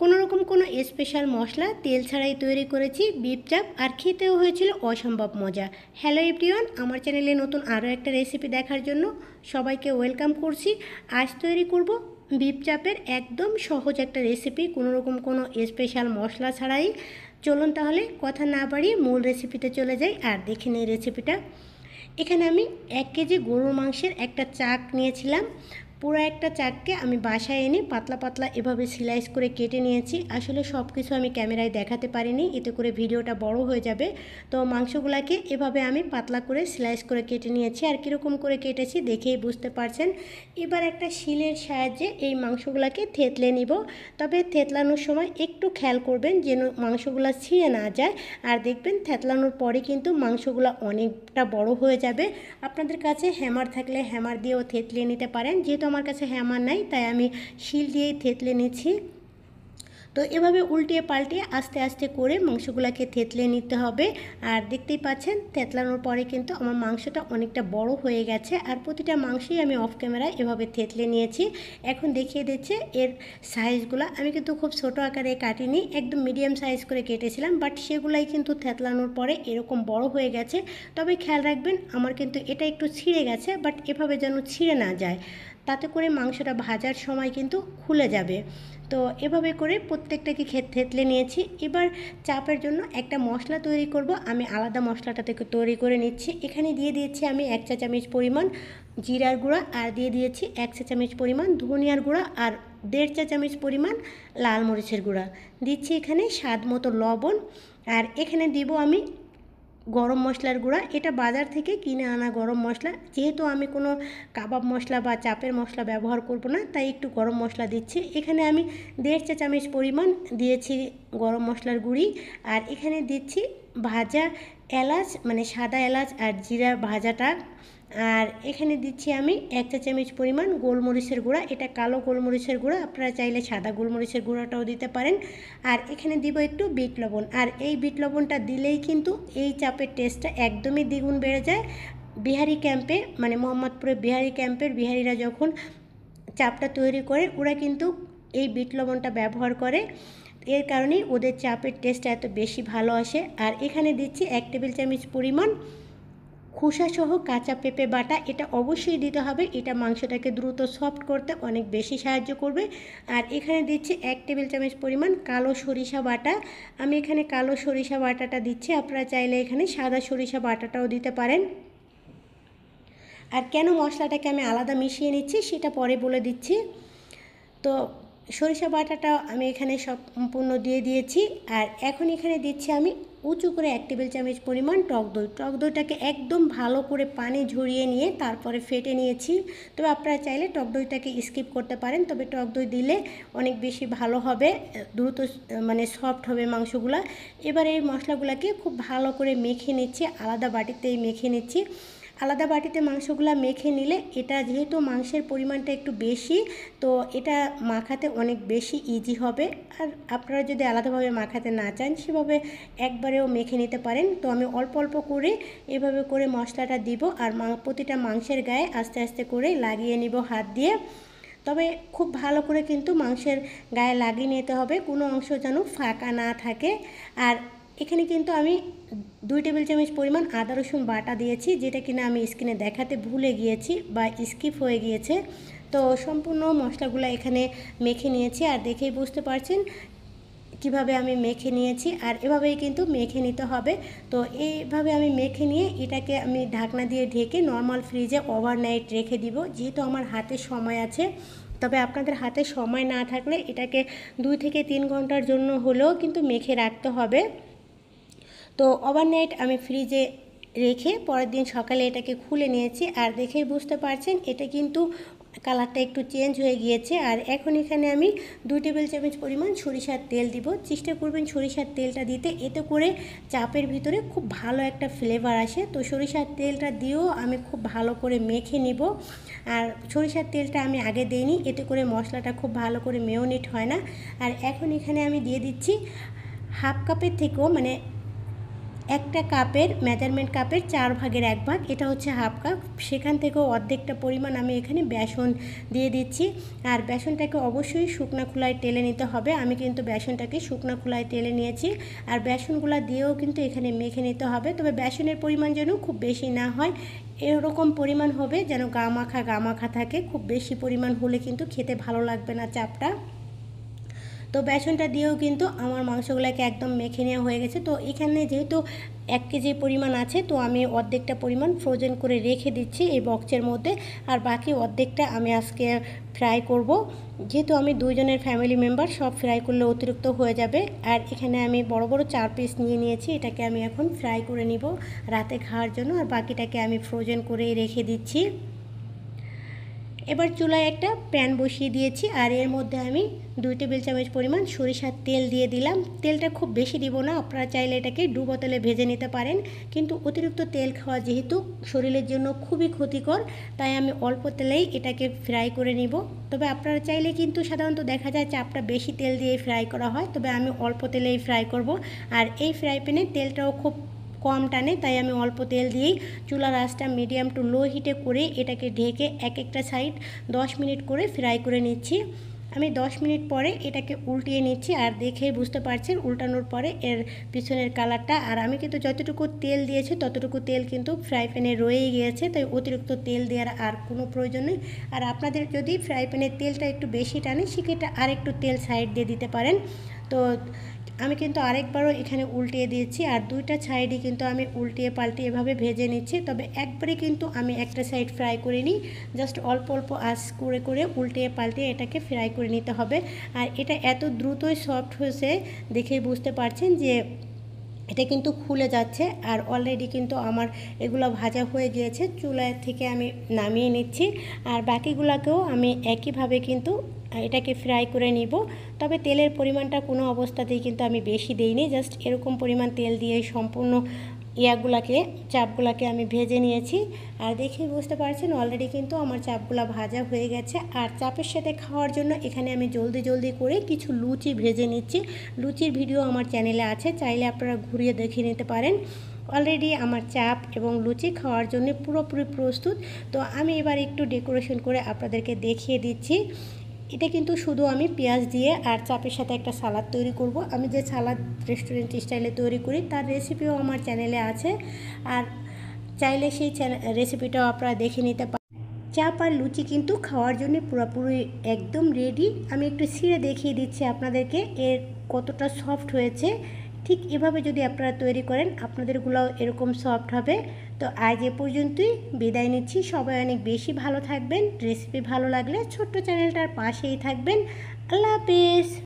কোনো রকম কোনো স্পেশাল মশলা তেল ছাড়াই তৈরি করেছি বিফ চাপ, আর খেতেও হয়েছিল অসম্ভব মজা। হ্যালো এভরিওয়ান, আমার চ্যানেলে নতুন আরও একটা রেসিপি দেখার জন্য সবাইকে ওয়েলকাম করছি। আজ তৈরি করব বিফ চাপের একদম সহজ একটা রেসিপি, কোনো রকম কোনো স্পেশাল মশলা ছাড়াই। চলুন তাহলে কথা না বাড়িয়ে মূল রেসিপিতে চলে যাই আর দেখে নিই রেসিপিটা। এখানে আমি 1 কেজি গরুর মাংসের একটা চাক নিয়েছিলাম। পুরো একটা চাককে আমি বাসায় এনে পাতলা পাতলা এভাবে স্লাইস করে কেটে নিয়েছি। আসলে সব কিছু আমি ক্যামেরায় দেখাতে পারিনি, এতে করে ভিডিওটা বড় হয়ে যাবে। তো মাংসগুলোকে এভাবে আমি পাতলা করে স্লাইস করে কেটে নিয়েছি, আর কীরকম করে কেটেছি দেখেই বুঝতে পারছেন। এবার একটা শিলের সাহায্যে এই মাংসগুলোকে থেতলে নিব। তবে থেতলানোর সময় একটু খেয়াল করবেন যেন মাংসগুলো ছিঁড়ে না যায়, আর দেখবেন থেতলানোর পরে কিন্তু মাংসগুলো অনেকটা বড় হয়ে যাবে। আপনাদের কাছে হ্যামার থাকলে হ্যামার দিয়েও থেতলে নিতে পারেন, যেহেতু আমার কাছে হ্যামার নাই তাই আমি শিল দিয়েই থেতলে নিচ্ছি। তো এভাবে উল্টিয়ে পাল্টিয়ে আস্তে আস্তে করে মাংসগুলোকে থেতলে নিতে হবে। আর দেখতেই পাচ্ছেন থেতলানোর পরে কিন্তু আমার মাংসটা অনেকটা বড় হয়ে গেছে, আর প্রতিটা মাংসই আমি অফ ক্যামেরায় এভাবে থেতলে নিয়েছি। এখন দেখিয়ে দিচ্ছে এর সাইজগুলো। আমি কিন্তু খুব ছোটো আকারে কাটিনি, একদম মিডিয়াম সাইজ করে কেটেছিলাম, বাট সেগুলাই কিন্তু থেতলানোর পরে এরকম বড় হয়ে গেছে। তবে খেয়াল রাখবেন আমার কিন্তু এটা একটু ছিঁড়ে গেছে, বাট এভাবে যেন ছিঁড়ে না যায়, তাতে করে মাংসটা ভাজার সময় কিন্তু খুলে যাবে। তো এভাবে করে প্রত্যেকটাকে থেতলে নিয়েছি। এবার চাপের জন্য একটা মশলা তৈরি করব, আমি আলাদা মশলাটা থেকে তৈরি করে নিচ্ছি। এখানে দিয়ে দিয়েছি আমি 1 চা চামচ পরিমাণ জিরার গুঁড়া, আর দিয়ে দিয়েছি 1 চা চামচ পরিমাণ ধনিয়ার গুঁড়া, আর 1.5 চা চামচ পরিমাণ লাল মরিচের গুঁড়া দিচ্ছি। এখানে স্বাদ মতো লবণ, আর এখানে দিব আমি গরম মশলার গুঁড়া। এটা বাজার থেকে কিনে আনা গরম মশলা, যেহেতু আমি কোনো কাবাব মশলা বা চাপের মশলা ব্যবহার করব না, তাই একটু গরম মশলা দিচ্ছি। এখানে আমি 1.5 চা চামচ পরিমাণ দিয়েছি গরম মশলার গুঁড়ি, আর এখানে দিচ্ছি ভাজা এলাচ, মানে সাদা এলাচ আর জিরা ভাজাটা। আর এখানে দিচ্ছি আমি 1 চা চামচ পরিমাণ গোলমরিচের গুঁড়া, এটা কালো গোলমরিচের গুঁড়া, আপনারা চাইলে সাদা গোলমরিচের গুঁড়াটাও দিতে পারেন। আর এখানে দিব একটু বিট লবণ, আর এই বিট লবণটা দিলেই কিন্তু এই চাপের টেস্টটা একদমই দ্বিগুণ বেড়ে যায়। বিহারি ক্যাম্পে, মানে মোহাম্মদপুরে বিহারি ক্যাম্পের বিহারিরা যখন চাপটা তৈরি করে, ওরা কিন্তু এই বিট লবণটা ব্যবহার করে, এর কারণেই ওদের চাপের টেস্টটা এত বেশি ভালো আসে। আর এখানে দিচ্ছি 1 টেবিল চামচ পরিমাণ খোসাসহ কাঁচা পেঁপে বাটা, এটা অবশ্যই দিতে হবে, এটা মাংসটাকে দ্রুত সফট করতে অনেক বেশি সাহায্য করবে। আর এখানে দিচ্ছি 1 টেবিল চামচ পরিমাণ কালো সরিষা বাটা, আমি এখানে কালো সরিষা বাটাটা দিচ্ছি, আপনারা চাইলে এখানে সাদা সরিষা বাটাটাও দিতে পারেন। আর কেন মশলাটাকে আমি আলাদা মিশিয়ে নিচ্ছি সেটা পরে বলে দিচ্ছি। তো সরিষা বাটাটা আমি এখানে সম্পূর্ণ দিয়ে দিয়েছি। আর এখন এখানে দিচ্ছি আমি উঁচু করে 1 টেবিল চামচ পরিমাণ টক দই। টক দইটাকে একদম ভালো করে পানি ঝরিয়ে নিয়ে তারপরে ফেটে নিয়েছি। তবে আপনারা চাইলে টক দইটাকে স্কিপ করতে পারেন, তবে টক দই দিলে অনেক বেশি ভালো হবে, দ্রুত মানে সফট হবে মাংসগুলা। এবার এই মশলাগুলোকে খুব ভালো করে মেখে নিচ্ছি, আলাদা বাটিতেই মেখে নিচ্ছি। আলাদা বাটিতে মাংসগুলো মেখে নিলে, এটা যেহেতু মাংসের পরিমাণটা একটু বেশি, তো এটা মাখাতে অনেক বেশি ইজি হবে। আর আপনারা যদি আলাদাভাবে মাখাতে না চান, সেভাবে একবারেও মেখে নিতে পারেন। তো আমি অল্প অল্প করে এভাবে করে মশলাটা দিব, আর প্রতিটা মাংসের গায়ে আস্তে আস্তে করে লাগিয়ে নিব হাত দিয়ে। তবে খুব ভালো করে কিন্তু মাংসের গায়ে লাগিয়ে নিতে হবে, কোনো অংশ যেন ফাঁকা না থাকে। আর এখানে কিন্তু আমি 2 টেবিল চামচ পরিমাণ আদা রসুন বাটা দিয়েছি, যেটা কিনা আমি স্ক্রিনে দেখাতে ভুলে গিয়েছি বা স্কিপ হয়ে গিয়েছে। তো সম্পূর্ণ মশলাগুলো এখানে মেখে নিয়েছি, আর দেখেই বুঝতে পারছেন কিভাবে আমি মেখে নিয়েছি। আর এভাবেই কিন্তু মেখে নিতে হবে। তো এইভাবে আমি মেখে নিয়ে এটাকে আমি ঢাকনা দিয়ে ঢেকে নর্মাল ফ্রিজে ওভারনাইট রেখে দিব, যেহেতু আমার হাতে সময় আছে। তবে আপনাদের হাতে সময় না থাকলে এটাকে 2 থেকে 3 ঘন্টার জন্য হলেও কিন্তু মেখে রাখতে হবে। তো ওভারনাইট আমি ফ্রিজে রেখে পরের দিন সকালে এটাকে খুলে নিয়েছি, আর দেখেই বুঝতে পারছেন এটা কিন্তু কালারটা একটু চেঞ্জ হয়ে গিয়েছে। আর এখন এখানে আমি 2 টেবিল চামচ পরিমাণ সরিষার তেল দিব। চেষ্টা করবেন সরিষার তেলটা দিতে, এতে করে চাপের ভিতরে খুব ভালো একটা ফ্লেভার আসে। তো সরিষার তেলটা দিয়েও আমি খুব ভালো করে মেখে নিব। আর সরিষার তেলটা আমি আগে দিইনি, এতে করে মশলাটা খুব ভালো করে মেরিনেট হয় না। আর এখন এখানে আমি দিয়ে দিচ্ছি হাফ কাপের থেকেও, মানে একটা কাপের মেজারমেন্ট কাপের 4 ভাগের 1 ভাগ, এটা হচ্ছে হাফ কাপ, সেখান থেকেও অর্ধেকটা পরিমাণ আমি এখানে বেসন দিয়ে দিচ্ছি। আর বেসনটাকে অবশ্যই শুকনো খোলায় টেলে নিতে হবে। আমি কিন্তু বেসনটাকে শুকনো খোলায় টেলে নিয়েছি। আর বেসনগুলো দিয়েও কিন্তু এখানে মেখে নিতে হবে, তবে বেসনের পরিমাণ যেন খুব বেশি না হয়, এরকম পরিমাণ হবে যেন গা মাখা থাকে। খুব বেশি পরিমাণ হলে কিন্তু খেতে ভালো লাগবে না চাপটা। তো বেসনটা দিয়েও কিন্তু আমার মাংসগুলোকে একদম মেখে নেওয়া হয়ে গেছে। তো এখানে যেহেতু 1 কেজি পরিমাণ আছে, তো আমি অর্ধেকটা পরিমাণ ফ্রোজেন করে রেখে দিচ্ছি এই বক্সের মধ্যে, আর বাকি অর্ধেকটা আমি আজকে ফ্রাই করব। যেহেতু আমি 2 জনের ফ্যামিলি মেম্বার, সব ফ্রাই করলে অতিরিক্ত হয়ে যাবে। আর এখানে আমি বড় বড় 4 পিস নিয়ে নিয়েছি, এটাকে আমি এখন ফ্রাই করে নিব রাতে খাওয়ার জন্য, আর বাকিটাকে আমি ফ্রোজেন করেই রেখে দিচ্ছি। এবার চুলায় একটা প্যান বসিয়ে দিয়েছি, আর এর মধ্যে আমি 2 টেবিল চামচ পরিমাণ সরিষার তেল দিয়ে দিলাম। তেলটা খুব বেশি দিব না, আপনারা চাইলে এটাকে ডুবো তেলে ভেজে নিতে পারেন, কিন্তু অতিরিক্ত তেল খাওয়া যেহেতু শরীরের জন্য খুবই ক্ষতিকর, তাই আমি অল্প তেলেই এটাকে ফ্রাই করে নিব। তবে আপনারা চাইলে কিন্তু সাধারণত দেখা যায় চাপটা বেশি তেল দিয়ে ফ্রাই করা হয়, তবে আমি অল্প তেলেই ফ্রাই করব। আর এই ফ্রাই প্যানে তেলটাও খুব কম টানে, তাই আমি অল্প তেল দিয়েই চুলার আঁচটা মিডিয়াম টু লো হিটে করে এটাকে ঢেকে একটা সাইড 10 মিনিট করে ফ্রাই করে নিচ্ছি। আমি 10 মিনিট পরে এটাকে উল্টিয়ে নিচ্ছি, আর দেখেই বুঝতে পারছেন উল্টানোর পরে এর পিছনের কালারটা। আর আমি কিন্তু যতটুকু তেল দিয়েছি ততটুকু তেল কিন্তু ফ্রাই প্যানে রয়েই গিয়েছে, তাই অতিরিক্ত তেল দেওয়ার আর কোনো প্রয়োজন নেই। আর আপনাদের যদি ফ্রাই প্যানের তেলটা একটু বেশি টানে, সেক্ষেত্রে আর একটু তেল সাইড দিয়ে দিতে পারেন। তো আমি কিন্তু আরেকবারও এখানে উল্টিয়ে দিয়েছি, আর 2টা সাইডই কিন্তু আমি উল্টিয়ে পাল্টিয়ে এভাবে ভেজে নিচ্ছি। তবে একবারে কিন্তু আমি একটা সাইড ফ্রাই করে নিই, জাস্ট অল্প অল্প আঁচ করে উল্টিয়ে পাল্টিয়ে এটাকে ফ্রাই করে নিতে হবে। আর এটা এত দ্রুতই সফট হয়েছে, দেখেই বুঝতে পারছেন যে এটা কিন্তু খুলে যাচ্ছে। আর অলরেডি কিন্তু আমার এগুলো ভাজা হয়ে গিয়েছে, চুলা থেকে আমি নামিয়ে নিচ্ছি। আর বাকিগুলোকেও আমি একইভাবে কিন্তু এটাকে ফ্রাই করে নিব। তবে তেলের পরিমাণটা কোনো অবস্থাতেই কিন্তু আমি বেশি দেইনি, জাস্ট এরকম পরিমাণ তেল দিয়ে সম্পূর্ণ চাপগুলোকে আমি ভেজে নিয়েছি। আর দেখে বুঝতে পারছেন অলরেডি কিন্তু আমার চাপগুলো ভাজা হয়ে গেছে। আর চাপের সাথে খাওয়ার জন্য এখানে আমি জলদি করে কিছু লুচি ভেজে নিচ্ছি। লুচির ভিডিও আমার চ্যানেলে আছে, চাইলে আপনারা ঘুরিয়ে দেখে নিতে পারেন। অলরেডি আমার চাপ এবং লুচি খাওয়ার জন্য পুরোপুরি প্রস্তুত। তো আমি এবার একটু ডেকোরেশন করে আপনাদেরকে দেখিয়ে দিচ্ছি। এটা কিন্তু শুধু আমি পেঁয়াজ দিয়ে আর চাপের সাথে একটা সালাদ তৈরি করব। আমি যে সালাদ রেস্টুরেন্ট স্টাইলে তৈরি করি তার রেসিপিও আমার চ্যানেলে আছে, আর চাইলে সেই রেসিপিটাও আপনারা দেখে নিতে পারেন। চাপ আর লুচি কিন্তু খাওয়ার জন্য পুরোপুরি একদম রেডি। আমি একটু ছিঁড়ে দেখিয়ে দিচ্ছি আপনাদেরকে এর কতটা সফট হয়েছে। ঠিক এভাবে যদি আপনারা তৈরি করেন আপনাদেরগুলোও এরকম সফট হবে। তো আজ এ পর্যন্তই বিদায় নিচ্ছি। সবাই অনেক বেশি ভালো থাকবেন। রেসিপি ভালো লাগলে ছোট্ট চ্যানেলটার পাশেই থাকবেন। আল্লাহ হাফেজ।